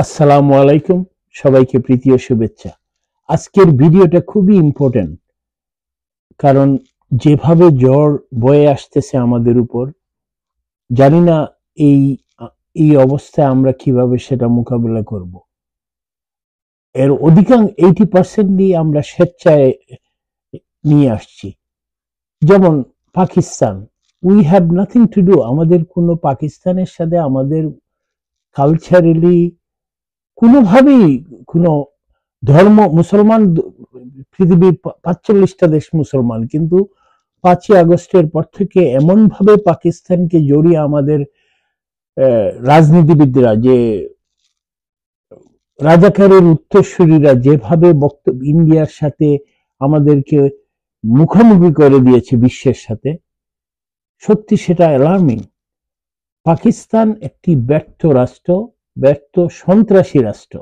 আসসালামু আলাইকুম, সবাইকে প্রীতি ও শুভেচ্ছা। আজকের ভিডিওটা খুবই ইম্পর্টেন্ট, কারণ যেভাবে জ্বর বয়ে আসতেছে আমাদের উপর, জানি না এই এই অবস্থায় আমরা কিভাবে সেটা মোকাবেলা করব। এর অধিকাংশ 80% আমরা স্বেচ্ছায় নিয়ে আসছি। যেমন Pakistan, we have nothing to do. আমাদের কোনো পাকিস্তানের সাথে আমাদের কালচারালি কোনোভাবেই কোনো ধর্ম, মুসলমান পৃথিবীর ৪৫টা দেশ মুসলমান, কিন্তু ৫ই আগস্টের পর থেকে এমন ভাবে পাকিস্তানকে জড়িয়ে আমাদের রাজনীতিবিদরা, যে রাজাকারের উত্তরসূরিরা যেভাবে বক্তব্য ইন্ডিয়ার সাথে আমাদেরকে মুখোমুখি করে দিয়েছে বিশ্বের সাথে, সত্যি সেটা অ্যালার্মিং। পাকিস্তান একটি ব্যর্থ রাষ্ট্র, ব্যর্থ সন্ত্রাসী রাষ্ট্র।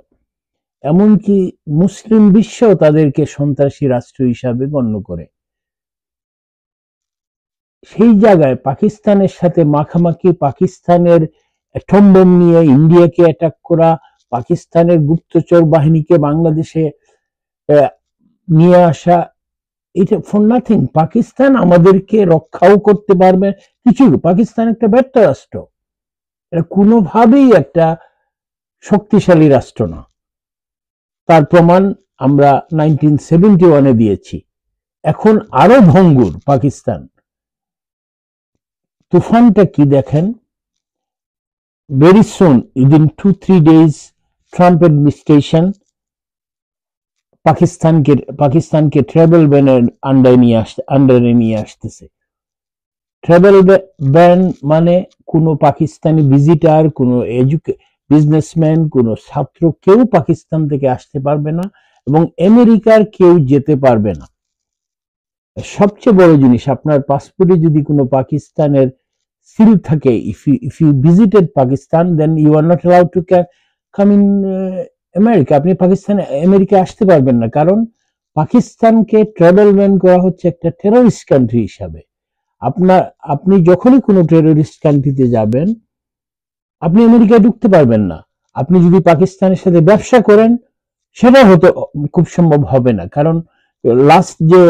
এমনকি মুসলিম বিশ্ব তাদেরকে সন্ত্রাসী রাষ্ট্র হিসাবে গণ্য করে। সেই জায়গায় পাকিস্তানের সাথে মাখামাখি, পাকিস্তানের অ্যাটম বোম নিয়ে ইন্ডিয়াকে অ্যাটাক করা, পাকিস্তানের গুপ্তচর বাহিনীকে বাংলাদেশে নিয়ে আসা, এটা ফর নাথিং। পাকিস্তান আমাদেরকে রক্ষাও করতে পারবে কিছু। পাকিস্তান একটা ব্যর্থ রাষ্ট্র, এটা কোনোভাবেই একটা শক্তিশালী রাষ্ট্র না। তার প্রমাণ আমরা 1971-এ দিয়েছি। এখন আরো ভঙ্গুর পাকিস্তান। তুফানটা কি দেখেন, very soon, within 2-3 days, Trump administration পাকিস্তানকে ট্রাভেল ব্যানের আন্ডারে নিয়ে আসতেছে। ট্রাভেল ব্যান মানে কোনো পাকিস্তানি ভিজিটার, কোনো বিজনেসম্যান, কোনো ছাত্র, কেউ পাকিস্তান থেকে আসতে পারবে না, এবং আমেরিকার কেউ যেতে পারবে না। সবচেয়ে বড় জিনিস, আপনার পাসপোর্টে যদি কোনো পাকিস্তানের সিল থাকে, if you visited Pakistan, then you are not allowed to come in America. আপনি আমেরিকা আসতে পারবেন না, কারণ পাকিস্তানকে ট্রাভেল ব্যান করা হচ্ছে একটা টেররিস্ট কান্ট্রি হিসাবে। আপনি যখনই কোনো টেররিস্ট কান্ট্রিতে যাবেন, আপনি আমেরিকায় ঢুকতে পারবেন না। আপনি যদি পাকিস্তানের সাথে ব্যবসা করেন, সেটা হতে খুব সম্ভব হবে না, কারণ লাস্ট যে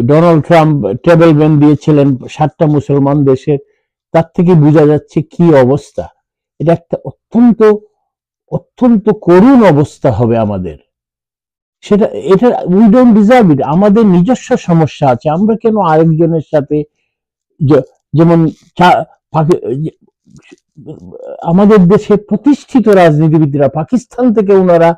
ডোনাল্ড ট্রাম্প ট্রাভেল ব্যান দিয়েছিলেন 7টা মুসলমান দেশের, তার থেকে বোঝা যাচ্ছে কি অবস্থা। এটা একটা অত্যন্ত অত্যন্ত করুণ অবস্থা হবে আমাদের। এটা উই ডোন্ট ডিজার্ভ ইট। আমাদের নিজস্ব সমস্যা আছে। আমরা কেন আরেকজনের সাথে, যেমন আমাদের দেশে প্রতিষ্ঠিত রাজনীতিবিদরা পাকিস্তান থেকে ওনারা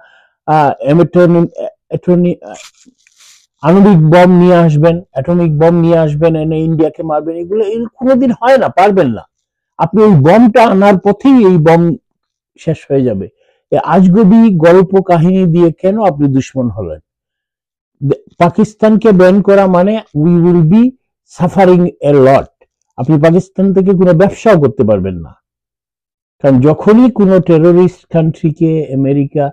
আণবিক বম নিয়ে আসবেন, অ্যাটমিক বম নিয়ে আসবেন, এনে ইন্ডিয়াকে মারবেন, এগুলো কোনোদিন হয় না, পারবেন না। আপনি ওই বমটা আনার পথেই এই বম শেষ হয়ে যাবে। আজগবি গল্প কাহিনী দিয়ে কেন আপনি দুশ্মন হলেন? পাকিস্তানকে ব্যান করা মানে we will be suffering a lot. আপনি পাকিস্তান থেকে কোনো ব্যবসাও করতে পারবেন না, কারণ যখনই কোনো টেররিস্ট কান্ট্রিকে America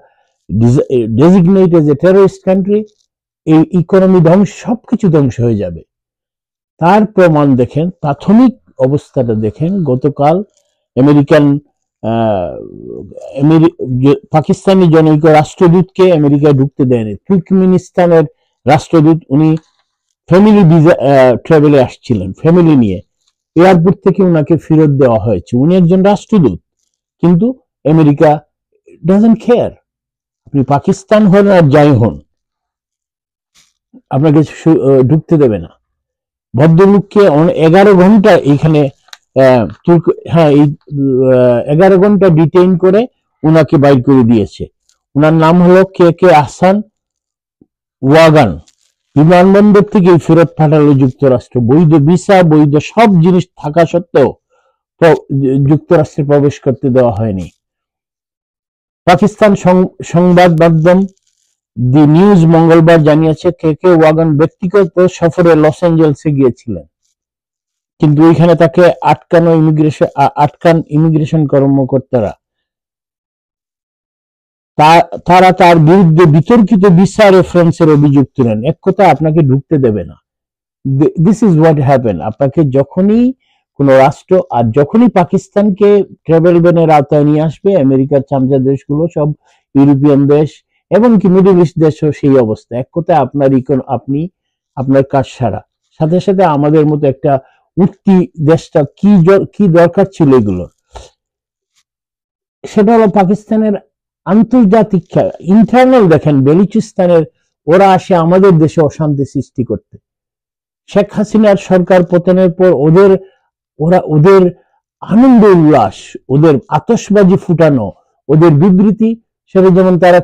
designate as a terrorist country, এই ইকোনমি ধ্বংস, সবকিছু ধ্বংস হয়ে যাবে। তার প্রমাণ দেখেন, প্রাথমিক অবস্থাটা দেখেন। গতকাল পাকিস্তানি জনৈক রাষ্ট্রদূতকে আমেরিকায় ঢুকতে দেয়নি। তুর্কমেনিস্তানের রাষ্ট্রদূত, উনি ফ্যামিলি ভিসা ট্রাভেলে আসছিলেন, ফ্যামিলি নিয়ে। এয়ারপোর্ট থেকে উনাকে ফেরত দেওয়া হয়েছে। উনি একজন রাষ্ট্রদূত, কিন্তু আমেরিকা ডাজন্ট কেয়ার। আপনি পাকিস্তান হন আর যাই হন, আপনাকে ঢুকতে দেবে না। ভদ্রলোককে 11 ঘন্টা এইখানে 11 ঘন্টা ডিটেইন করে উনাকে বাইর করে দিয়েছে। উনার নাম হলো কে আহসান ওয়াগান। বিমানবন্দর থেকে ফেরত পাঠালো যুক্তরাষ্ট্র। বৈধ ভিসা, বৈধ সব জিনিস থাকা সত্ত্বেও যুক্তরাষ্ট্রে প্রবেশ করতে দেওয়া হয়নি। পাকিস্তান সংবাদ মাধ্যম দি নিউজ মঙ্গলবার জানিয়েছে কে ওয়াগান ব্যক্তিগত সফরে লস অ্যাঞ্জেলসে গিয়েছিলেন, কিন্তু ওইখানে তাকে আটকান ইমিগ্রেশন কর্মকর্তারা। তারা তার বিরুদ্ধে বিতর্কিত ভিসা রেফারেন্সের অভিযোগ তুলেন। এক কথা, আপনাকে ঢুকতে দেবে না। This is what happen. আপনাকে যখনই কোন রাষ্ট্র। আর যখনই পাকিস্তানকে ট্রাভেল ব্যানের আওতায় নিয়ে আসবে, আমেরিকার চামচা দেশগুলো, সব ইউরোপিয়ান দেশ, এমনকি মিডল ইস্ট দেশও সেই অবস্থা। এক কথায় আপনি আপনার কাজ সারা। সাথে সাথে আমাদের মতো একটা উঠতি দেশটা কি দরকার ছিল এগুলো, সেটা হলো পাকিস্তানের আন্তর্জাতিক খেলা। ইন্টারনাল দেখেন, বেলুচিস্তানের ওরা আসে আমাদের দেশে অশান্তি সৃষ্টি করতে। শেখ হাসিনার সরকার পতনের পর ওদের আনন্দ উল্লাস, ওদের আতশবাজি ফুটানো, ওদের বিবৃতি, সেটা যেমন তারা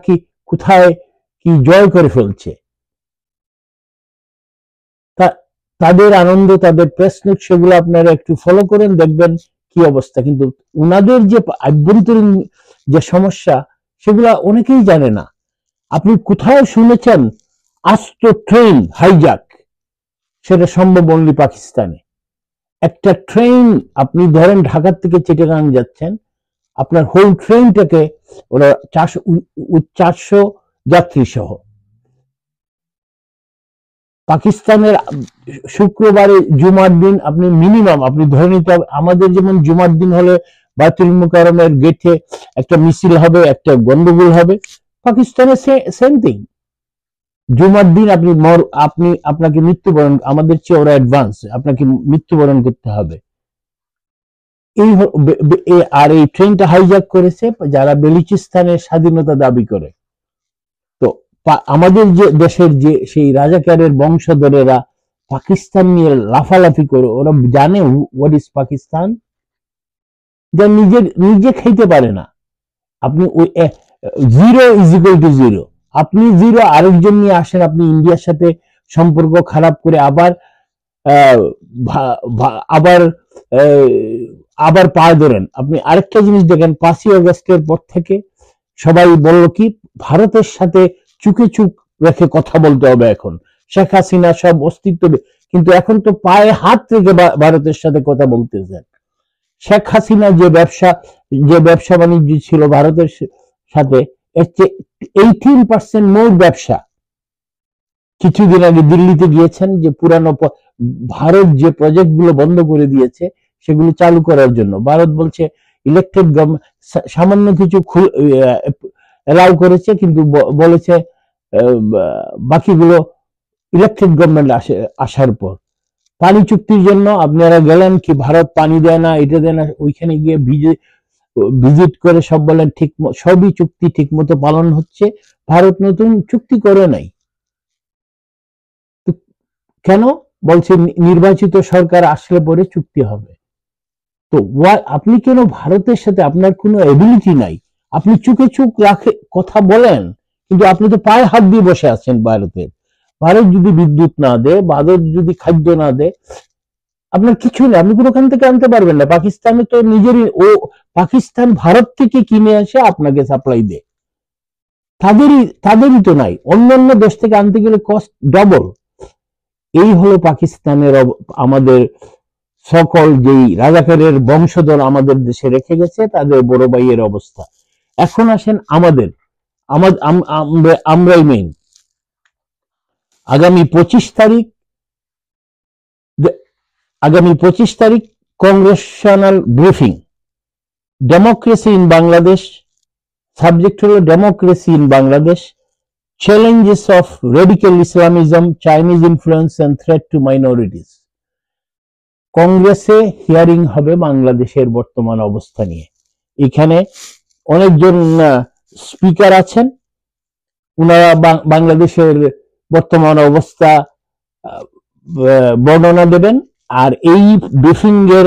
কোথায় কি জয় করে ফেলছে, তাদের আনন্দ, তাদের প্রেস নোট, সেগুলো আপনারা একটু ফলো করেন, দেখবেন কি অবস্থা। কিন্তু ওনাদের যে আভ্যন্তরীণ যে সমস্যা, সেগুলা অনেকেই জানে না। আপনি কোথাও শুনেছেন আস্ত ট্রেন হাইজ্যাক? সেটা সম্ভব অনলি পাকিস্তানে। একটা ট্রেন আপনি ধরেন ঢাকার থেকে চিটাগাং যাচ্ছেন, আপনার হোল ট্রেনটাকে ওরা 400 যাত্রী সহ, পাকিস্তানের শুক্রবারে জুমার দিন আপনি মিনিমাম আপনি ধরে নিতে হবে, আমাদের যেমন জুমার দিন হলে বায়তুল মুকাররমের গেটে একটা মিছিল হবে, একটা গন্ডগোল হবে, পাকিস্তানে সেম থিং। জুমার দিন আপনাকে মৃত্যুবরণ, আমাদের চেয়ে ওরা অ্যাডভান্স, আপনাকে মৃত্যুবরণ করতে হবে। আর এই ট্রেনটা হাইজ্যাক করেছে যারা বেলুচিস্তানের স্বাধীনতা দাবি করে। তো আমাদের যে দেশের যে সেই রাজাকারের বংশধরেরা পাকিস্তান নিয়ে লাফালাফি করে, ওরা জানে হোয়াট ইজ পাকিস্তান, যা নিজে খাইতে পারে না। আপনি ওই zero is equal to zero, আপনি জিরো, আরেকজন নিয়ে আসেন, আপনি ইন্ডিয়ার সাথে সম্পর্ক খারাপ করে আবার আবার পায়ে ধরেন। আপনি আরেকটা জিনিস দেখেন, 5ই আগস্টের পর থেকে সবাই বলল কি, ভারতের সাথে চুকে চুক রেখে কথা বলতে হবে এখন, শেখ হাসিনা সব অস্তিত্ব, কিন্তু এখন তো পায়ে হাত রেখে ভারতের সাথে কথা বলতেছেন। শেখ হাসিনা যে ব্যবসা বাণিজ্য ছিল ভারতের সাথে, এর চেয়ে 18% মোর ব্যবসা। কিছুদিন আগে দিল্লিতে গিয়েছেন, যে পুরানো ভারত যে প্রজেক্ট গুলো বন্ধ করে দিয়েছে সেগুলো চালু করার জন্য ভারত বলছে ইলেকটেড গভর্নমেন্ট সামান্য কিছু এলাও করেছে, কিন্তু বলেছে বাকিগুলো ইলেকটেড গভর্নমেন্ট আসার পর। পানি চুক্তির জন্য আপনারা গেলেন কি, ভারত পানি দেয় না, এটা দেয় না, ওইখানে গিয়ে ভিজিট করে সব বলেন ঠিক, সবই চুক্তি ঠিক মতো পালন হচ্ছে, ভারত নতুন চুক্তি করে নাই। কেন বলছে নির্বাচিত সরকার আসলে পরে চুক্তি হবে। তো আপনি কেন ভারতের সাথে, আপনার কোনো এবিলিটি নাই, আপনি চুকে চুক রাখে কথা বলেন, কিন্তু আপনি তো পায়ে হাত দিয়ে বসে আছেন ভারতের। ভারত যদি বিদ্যুৎ না দেয়, ভারত যদি খাদ্য না দেয়, আপনার কিছু নেই, আপনি কোনোখান থেকে আনতে পারবেন না। পাকিস্তানে তো পাকিস্তান ভারত থেকে কিনে এসে আপনাকে সাপ্লাই দেয়, তাদেরই তো নাই, অন্যান্য দেশ থেকে আনতে গেলে কস্ট ডবল। এই হলো পাকিস্তানের, আমাদের সকল যেই রাজাকারের বংশধর আমাদের দেশে রেখে গেছে তাদের বড় ভাইয়ের অবস্থা। এখন আসেন আমরাই মেইন। আগামী 25 তারিখ congressional briefing, democracy in Bangladesh, subject হলো democracy in Bangladesh, challenges of radical Islamism, Chinese influence and threat to minorities. কংগ্রেসে হিয়ারিং হবে বাংলাদেশের বর্তমান অবস্থা নিয়ে। এখানে অনেকজন স্পিকার আছেন, ওনারা বাংলাদেশের বর্তমান অবস্থা বর্ণনা দেবেন, আর এই ব্রিফিং এর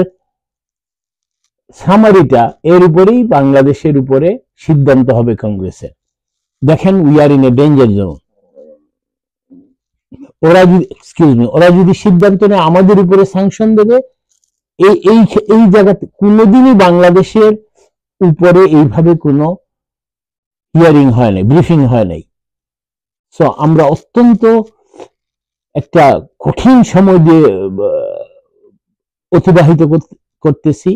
সামারিটা এর উপরেই বাংলাদেশের উপরে সিদ্ধান্ত হবে কংগ্রেসের। দেখেন, we are in a danger zone. ওরা যদি সিদ্ধান্ত নেয় আমাদের উপরে স্যাংশন দেবে, এই জায়গাতে কোনোদিনই বাংলাদেশের উপরে এইভাবে কোনো হিয়ারিং হয় নাই, ব্রিফিং হয় নাই। সো আমরা অত্যন্ত একটা কঠিন সময় দিয়ে অতিবাহিত করতেছি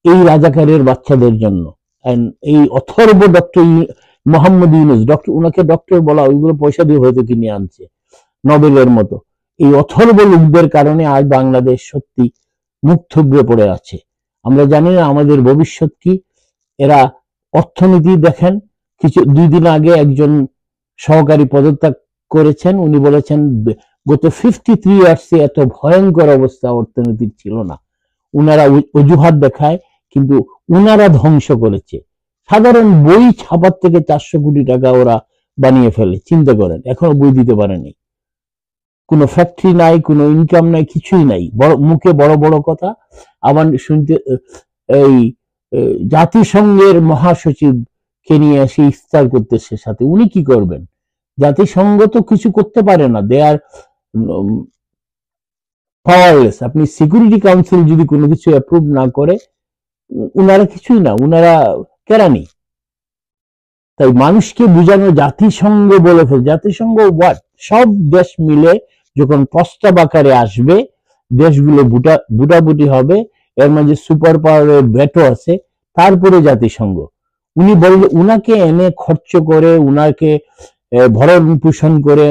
এই রাজাকারের বাচ্চাদের জন্য। এই অথর্ব ডক্টর মোহাম্মদ ইউনূস, ওনাকে ডক্টর বলা, ওইগুলো পয়সা দিয়ে হয়তো কিনে আনছে, নোবেলের মতো। এই অথর্ব লোকদের কারণে আজ বাংলাদেশ সত্যি মুখ থুবড়ে পড়ে আছে। আমরা জানি না আমাদের ভবিষ্যৎ কি। এরা অর্থনীতি দেখেন, কিছু 2 দিন আগে একজন সহকারী পদত্যাগ করেছেন, উনি বলেছেন গত 53 ইয়ার্সে এত ভয়ঙ্কর অবস্থা অর্থনীতির ছিল না। উনারা অজুহাত দেখায়, কিন্তু উনারা ধ্বংস করেছে। সাধারণ বই ছাপার থেকে 400 কোটি টাকা ওরা বানিয়ে ফেলে, চিন্তা করেন, এখনো বই দিতে পারেনি। কোনো ফ্যাক্টরি নাই, কোনো ইনকাম নাই, কিছুই নাই, মুখে বড় বড় কথা। আবার শুনতে এই জাতিসংঘের মহাসচিব কে নিয়ে এসে ইফতার করতেছে সাথে, উনি কি করবেন? জাতিসংঘ তো কিছু করতে পারে না, দে আর পাওয়ারলেস। আপনি সিকিউরিটি কাউন্সিল যদি কোনো কিছু অ্যাপ্রুভ না করে, উনারা কিছুই না, উনারা কেরানি। তাই মানুষকে বুঝানো জাতিসংঘ বলে ফেল, জাতিসংঘ হোয়াট? সব দেশ মিলে যখন প্রস্তাব আকারে আসবে, দেশগুলো বুটাবুটি হবে, এর মাঝে সুপার পাওয়ারের ভেটো আছে, তারপরে জাতিসংঘ। উনি বললে, উনাকে এনে খরচ করে, উনাকে ভরণ পোষণ করে,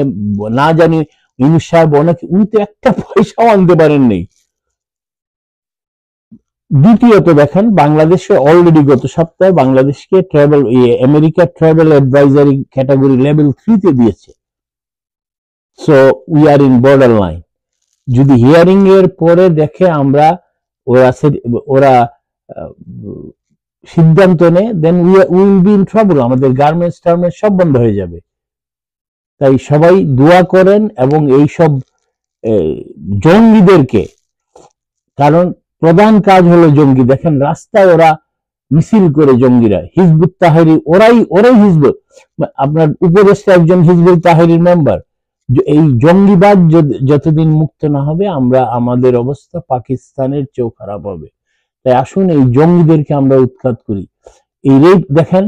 না জানি ইউনূস সাহেব ওনাকে, উনি তো একটা পয়সাও আনতে পারেননি। দ্বিতীয়ত দেখেন, বাংলাদেশে অলরেডি গত সপ্তাহে বাংলাদেশকে America travel advisory category level 3 তে দিয়েছে। So we are in border line. যদি হিয়ারিং এর পরে দেখে আমরা ওরা সিদ্ধান্ত নেয়, then will be in trouble. আমাদের গার্মেন্টস টার্মেন্টস সব বন্ধ হয়ে যাবে। তাই সবাই দোয়া করেন, এবং এইসব জঙ্গিদেরকে, কারণ প্রধান কাজ হলো জঙ্গি। দেখেন রাস্তায় ওরা মিছিল করে, জঙ্গিরা, হিজবুত তাহরি, ওরাই হিজবুত। আপনার উপদেষ্টা একজন হিজবুত তাহরির মেম্বার। এই জঙ্গিবাদ যতদিন মুক্ত না হবে, আমাদের অবস্থা পাকিস্তানের চেয়েও খারাপ হবে। তাই আসুন এই জঙ্গিদেরকে আমরা উৎখাত করি। এই রেপ দেখেন,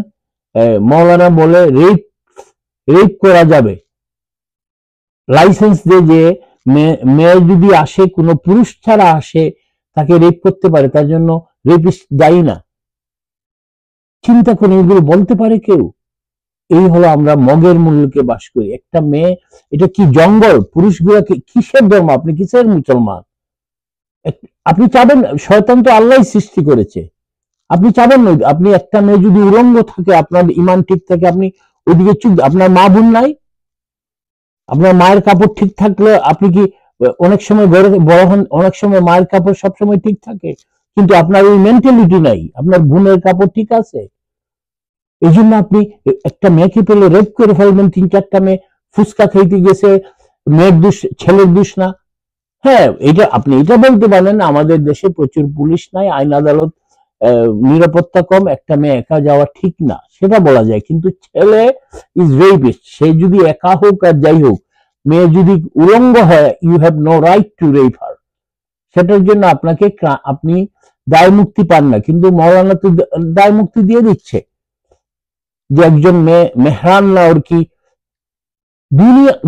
মৌলানা বলে রেপ করা যাবে, লাইসেন্স দিয়ে, যে মেয়ে যদি আসে, কোনো পুরুষ ছাড়া আসে, তাকে রেপ করতে পারে, তার জন্য রেপিস্ট দায়ী না। চিন্তা করে এগুলো বলতে পারে কেউ? এই হলো আমরা মগের মূল্যকে বাস করি। একটা মেয়ে, এটা কি জঙ্গল? পুরুষগুলা কিসের ধর্ম? আপনি কিসের মুসলমান? আপনি চাবেন? শয়তান তো আল্লাহ সৃষ্টি করেছে। আপনি চাবেন না আপনি একটা মেয়ে যদি উলঙ্গ থাকে, আপনার ইমান ঠিক থাকে, আপনি ওইদিকে চুপ? আপনার মা বোন নাই? আপনার মায়ের কাপড় ঠিক থাকলে আপনি কি অনেক সময় বড় হন, অনেক সময় মায়ের কাপড় সবসময় ঠিক থাকে, কিন্তু আপনার ওই মেন্টালিটি নাই, আপনার বোনের কাপড় ঠিক আছে। এই জন্য আপনি একটা মেয়েকে পেলে রেপ করে ফেলবেন। 3-4টা মেয়ে ফুচকা খাইতে গেছে, মেয়ের দোষ, ছেলের দোষ না। হ্যাঁ, আপনি এটা বলতে পারেন আমাদের দেশে প্রচুর পুলিশ নাই, আইন আদালত, নিরাপত্তা কম, একটা মেয়ে একা যাওয়া ঠিক না, সেটা বলা যায়। কিন্তু ছেলে ইজ রেপিস্ট, সে যদি একা হোক আর যাই হোক, মেয়ে যদি উলঙ্গ হয়, you have no right to rape her. সেটার জন্য আপনি দায় মুক্তি পান না, কিন্তু মৌলানা তো দায় মুক্তি দিয়ে দিচ্ছে, যে একজন মেয়ে মেহরান না, ওর কি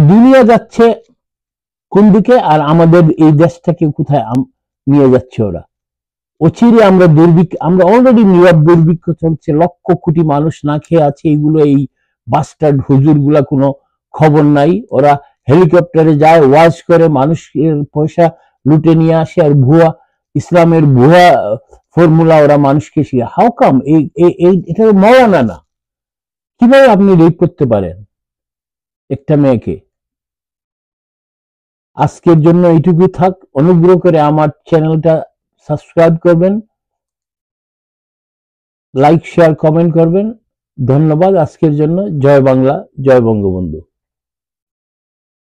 দুনিয়া যাচ্ছে কোন দিকে, আর আমাদের এই দেশটাকে কোথায় নিয়ে যাচ্ছে ওরা। অচিরে আমরা অলরেডি নীরব দুর্ভিক্ষ চলছে, লক্ষ কোটি মানুষ না খেয়ে আছে। এইগুলো, এই বাস্টার্ড হুজুর গুলা কোনো খবর নাই। ওরা হেলিকপ্টারে যায়, ওয়াজ করে, মানুষের পয়সা লুটে নিয়ে আসে, আর ইসলামের ভুয়া ফর্মুলা ওরা মানুষকে শিখে। How come? এটা মৌলানা না, কিভাবে আপনি রেপ করতে পারেন একটা মেয়েকে? আজকের জন্য এইটুকু থাক। অনুগ্রহ করে আমার চ্যানেলটা সাবস্ক্রাইব করবেন, লাইক, শেয়ার, কমেন্ট করবেন। ধন্যবাদ আজকের জন্য। জয় বাংলা, জয় বঙ্গবন্ধু।